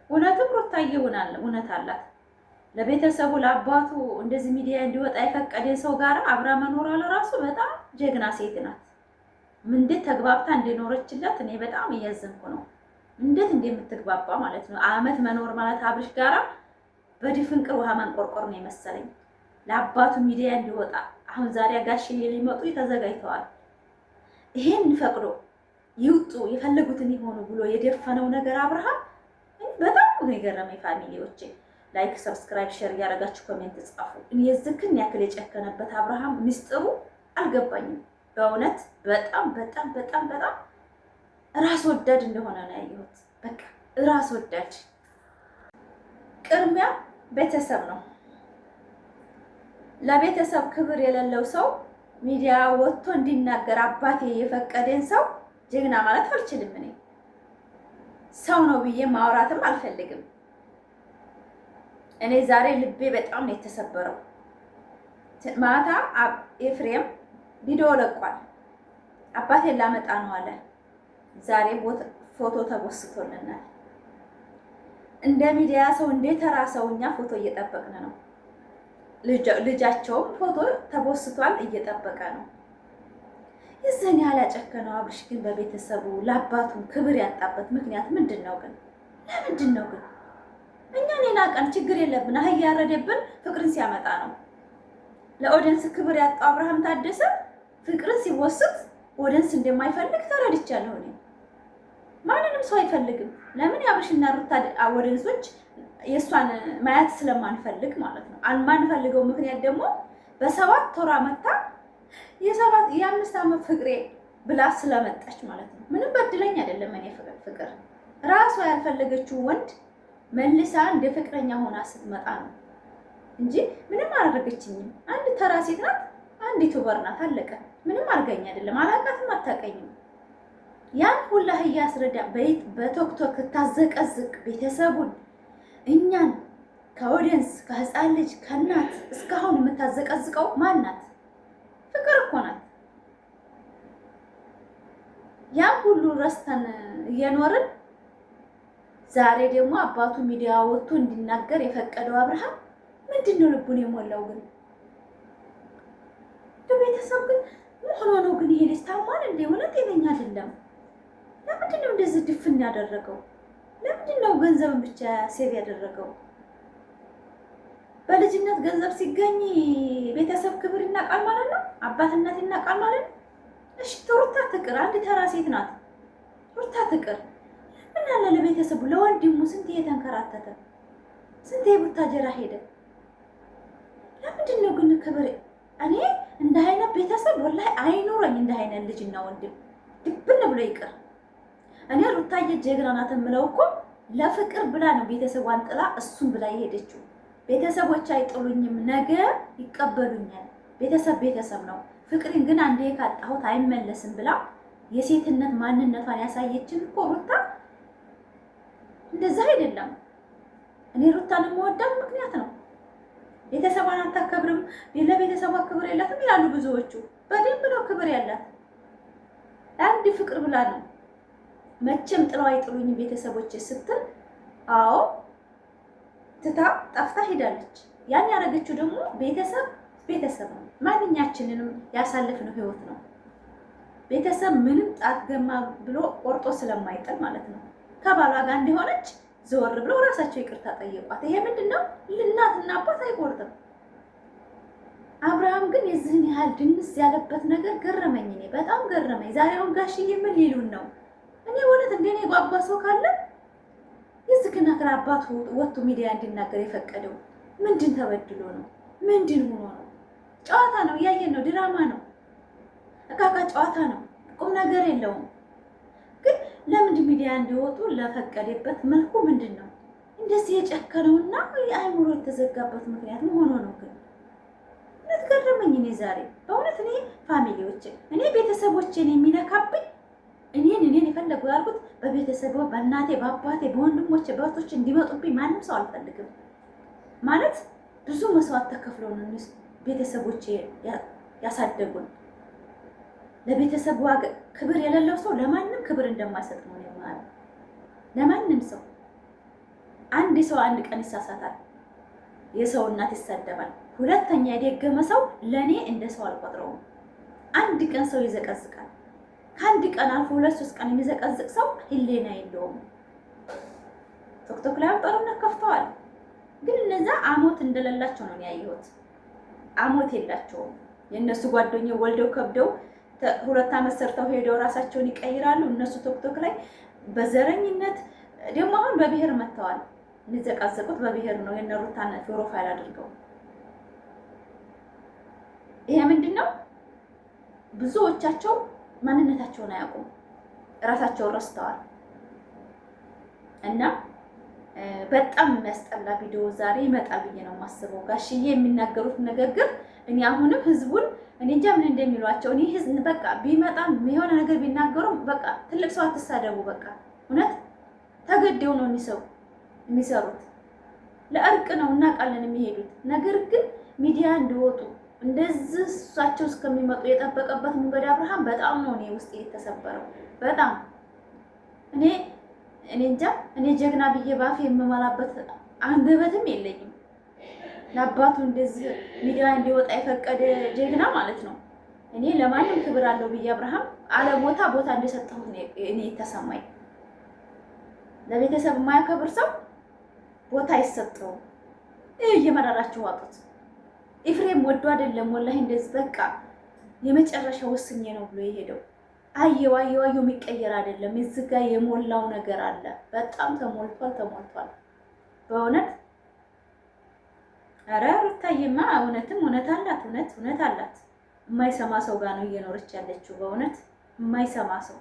እውነትም ሩታዬ እውነት አላት። ለቤተሰቡ ለአባቱ እንደዚህ ሚዲያ እንዲወጣ የፈቀደ ሰው ጋር አብራ መኖር አለራሱ በጣም ጀግና ሴት ናት። እንዴት ተግባብታ እንደኖረችለት እኔ በጣም እያዘንኩ ነው። እንዴት እንደምትግባባ ማለት ነው። አመት መኖር ማለት አብርሽ ጋራ በድፍንቅር ውሃ ማንቆርቆር ነው የመሰለኝ። ለአባቱ ሚዲያ እንዲወጣ አሁን ዛሬ ጋሽዬ ሊመጡ ተዘጋጅተዋል። ይሄን ፈቅዶ ይውጡ የፈለጉትን ይሆኑ ብሎ የደፈነው ነገር አብርሃም በጣም ነው የገረመኝ። ፋሚሊዎቼ ላይክ፣ ሰብስክራይብ፣ ሼር እያደረጋችሁ ኮሜንት ጻፉ። እኔ የዝክን ያክል የጨከነበት አብርሃም ምስጢሩ አልገባኝም። በእውነት በጣም በጣም በጣም በጣም ራስ ወዳድ እንደሆነ ነው ያየሁት። በቃ ራስ ወዳድ። ቅድሚያ ቤተሰብ ነው። ለቤተሰብ ክብር የሌለው ሰው ሚዲያ ወጥቶ እንዲናገር አባቴ የፈቀደን ሰው ጀግና ማለት አልችልም። እኔ ሰው ነው ብዬ ማውራትም አልፈልግም። እኔ ዛሬ ልቤ በጣም ነው የተሰበረው። ማታ ኤፍሬም ቪዲዮ ለቋል። አባቴን ላመጣ ነው አለ። ዛሬ ፎቶ ተቦስቶልናል። እንደ ሚዲያ ሰው እንደ ተራ ሰው እኛ ፎቶ እየጠበቅን ነው። ልጃቸውም ፎቶ ተቦስቷል፣ እየጠበቀ ነው። የዘን ያህል ያጨከነው አብርሽ ግን በቤተሰቡ ለአባቱ ክብር ያጣበት ምክንያት ምንድን ነው ግን? ለምንድን ነው ግን? እኛን የናቀን ችግር የለብን። አህያ ያረደብን ፍቅርን ሲያመጣ ነው። ለኦዲየንስ ክብር ያጣው አብርሃም ታደሰ ፍቅርን ሲወስድ ኦዲየንስ እንደማይፈልግ ተረድቻለሁ። እኔ ማንንም ሰው አይፈልግም። ለምን? የአብርሽና ሩታ ኦዲየንሶች የእሷን ማየት ስለማንፈልግ ማለት ነው። ማንፈልገው ምክንያት ደግሞ በ7 ወር መታ የ5 ዓመት ፍቅሬ ብላ ስለመጣች ማለት ነው። ምንም በድለኝ አይደለም። እኔ ፍቅር ራሷ ያልፈለገችው ወንድ መልሳ እንደ ፍቅረኛ ሆና ስትመጣ ነው እንጂ ምንም አላደረገችኝም። አንድ ተራ ሴት ናት፣ አንድ ዩቲዩበር ናት። አለቀ። ምንም አልገኝ አይደለም። አላውቃትም፣ አታውቀኝም። ያን ሁላ እያስረዳ በቶክቶክ ታዘቀዝቅ ቤተሰቡን እኛን ከኦዲየንስ ከህፃን ልጅ ከእናት እስካሁን የምታዘቀዝቀው ማን ናት? ፍቅር እኮ ናት። ያን ሁሉ ረስተን እየኖርን ዛሬ ደግሞ አባቱ ሚዲያ ወጥቶ እንዲናገር የፈቀደው አብርሃም ምንድን ነው ልቡን የሞላው ግን? ቤተሰብ ግን ምን ሆኖ ነው ግን? ይሄ ልጅ ታሟል እንደ ሆነ ጤነኛ አይደለም። ለምንድን ነው እንደዚህ ድፍን ያደረገው? ለምንድን ነው ገንዘብን ብቻ ሴቭ ያደረገው? በልጅነት ገንዘብ ሲገኝ ቤተሰብ ክብር ይናቃል ማለት ነው። አባትነት ይናቃል ማለት ነው። እሺ ሩታ ትቅር፣ አንድ ተራ ሴት ናት። ሩታ ትቅር። ምን አለ ለቤተሰቡ ለወንድሙ ስንት የተንከራተተ ስንት ቡታጀራ ሄደ። ለምንድን ነው ግን ክብር? እኔ እንደ አይነት ቤተሰብ ወላሂ አይኖረኝ። እንደ አይነት ልጅና ወንድም ድብን ብሎ ይቅር። እኔ ሩታዬ ጀግና ናት የምለው እኮ ለፍቅር ብላ ነው ቤተሰቧን ጥላ እሱን ብላ የሄደችው። ቤተሰቦች አይጥሉኝም፣ ነገ ይቀበሉኛል። ቤተሰብ ነው። ፍቅርን ግን አንዴ ካጣሁት አይመለስም ብላ የሴትነት ማንነቷን ያሳየችን እኮ ሩታ። እንደዛ አይደለም። እኔ ሩታን የምወዳት ምክንያት ነው። ቤተሰቧን አታከብርም፣ ለቤተሰቧ ክብር የላትም ይላሉ ብዙዎቹ። በደንብ ነው ክብር ያላት። አንድ ፍቅር ብላ ነው መቼም ጥለው አይጥሉኝም ቤተሰቦች ስትል፣ አዎ ትታ ጠፍታ ሄዳለች። ያን ያደረገችው ደግሞ ቤተሰብ ነው። ማንኛችንንም ያሳለፍነው ህይወት ነው። ቤተሰብ ምንም ጣት ገማ ብሎ ቆርጦ ስለማይጥል ማለት ነው። ከባሏ ጋር እንዲሆነች ዘወር ብለው ራሳቸው ይቅርታ ጠየቋት። ይሄ ምንድነው? እናትና አባት አይቆርጥም። አብርሃም ግን የዚህን ያህል ድንስ ያለበት ነገር ገረመኝ። እኔ በጣም ገረመኝ። ዛሬውን ጋሽዬ ምን ሊሉን ነው? እኔ ወለት እንደኔ ጓጓ ሰው ካለ የዝክና ክራ አባቱ ወጥቶ ሚዲያ እንዲናገር የፈቀደው ምንድን ተበድሎ ነው? ምንድን ሆኖ ነው? ጨዋታ ነው፣ እያየን ነው። ድራማ ነው፣ እቃቃ ጨዋታ ነው። ቁም ነገር የለውም። ግን ለምንድን ሚዲያ እንዲወጡ ለፈቀደበት መልኩ ምንድን ነው እንደዚህ የጨከነውና የአእምሮ የተዘጋበት ምክንያት ሆኖ ነው? ግን ገረመኝ። እኔ ዛሬ በእውነት እኔ ፋሚሊዎቼ እኔ ቤተሰቦቼን የሚነካብኝ እኔን የፈለጉ ያልኩት በቤተሰብ በእናቴ በአባቴ በወንድሞቼ በእህቶቼ እንዲመጡብኝ ማንም ሰው አልፈልግም። ማለት ብዙ መስዋዕት ተከፍለው ነው ቤተሰቦቼ ያሳደጉን። ለቤተሰብ ዋጋ ክብር የሌለው ሰው ለማንም ክብር እንደማይሰጥ ነው ማለት ለማንም ሰው አንድ ሰው አንድ ቀን ይሳሳታል፣ የሰው እናት ይሳደባል። ሁለተኛ የደገመ ሰው ለኔ እንደ ሰው አልቆጥረውም። አንድ ቀን ሰው ይዘቀዝቃል። ከአንድ ቀን አልፎ 2-3 ቀን የሚዘቀዝቅ ሰው ህሊና የለውም። ቲክቶክ ላይ ጦርነት ከፍተዋል፣ ግን እነዛ አሞት እንደሌላቸው ነው ያየሁት። አሞት የላቸውም። የእነሱ ጓደኞች ወልደው ከብደው 2 ዓመት ሰርተው ሄደው ራሳቸውን ይቀይራሉ። እነሱ ቲክቶክ ላይ በዘረኝነት ደግሞ አሁን በብሔር መጥተዋል። የሚዘቃዘቁት በብሔር ነው። የነ ሩታን ፕሮፋይል አድርገው ይሄ ምንድነው? ብዙዎቻቸው ማንነታቸውን አያውቁም፣ ራሳቸውን ረስተዋል። እና በጣም የሚያስጠላ ቪዲዮ ዛሬ ይመጣል ብዬ ነው የማስበው። ጋሽዬ የሚናገሩት ነገር ግን እኔ አሁንም ህዝቡን እኔ እንጃ ምን እንደሚሏቸው። እኔ ህዝብ በቃ ቢመጣም የሆነ ነገር ቢናገሩም በቃ ትልቅ ሰው አትሳደቡ። በቃ እውነት ተገደው ነው ሰው የሚሰሩት። ለእርቅ ነው እናውቃለን የሚሄዱት። ነገር ግን ሚዲያ እንዲወጡ እንደዚህ እሳቸው እስከሚመጡ የጠበቀበት መንገድ አብርሃም በጣም ነው እኔ ውስጥ የተሰበረው። በጣም እኔ እንጃ እኔ ጀግና ብዬ ባፌ የምመላበት አንደበትም የለኝም። ለአባቱ እንደዚህ ሚዲያ እንዲወጣ የፈቀደ ጀግና ማለት ነው። እኔ ለማንም ክብር አለው ብዬ አብርሃም አለቦታ ቦታ እንደሰጠሁት እኔ የተሰማኝ። ለቤተሰብ የማያከብር ሰው ቦታ አይሰጠውም። እየመረራችሁ ዋጡት። ኤፍሬም ወዶ አይደለም ወላሂ እንደዚህ በቃ የመጨረሻ ወስኜ ነው ብሎ የሄደው። አየው የሚቀየር አይደለም። እዚህ ጋር የሞላው ነገር አለ። በጣም ተሞልቷል በእውነት። ኧረ ሩታዬማ እውነትም እውነት አላት። እውነት አላት። የማይሰማ ሰው ጋር ነው እየኖረች ያለችው። በእውነት የማይሰማ ሰው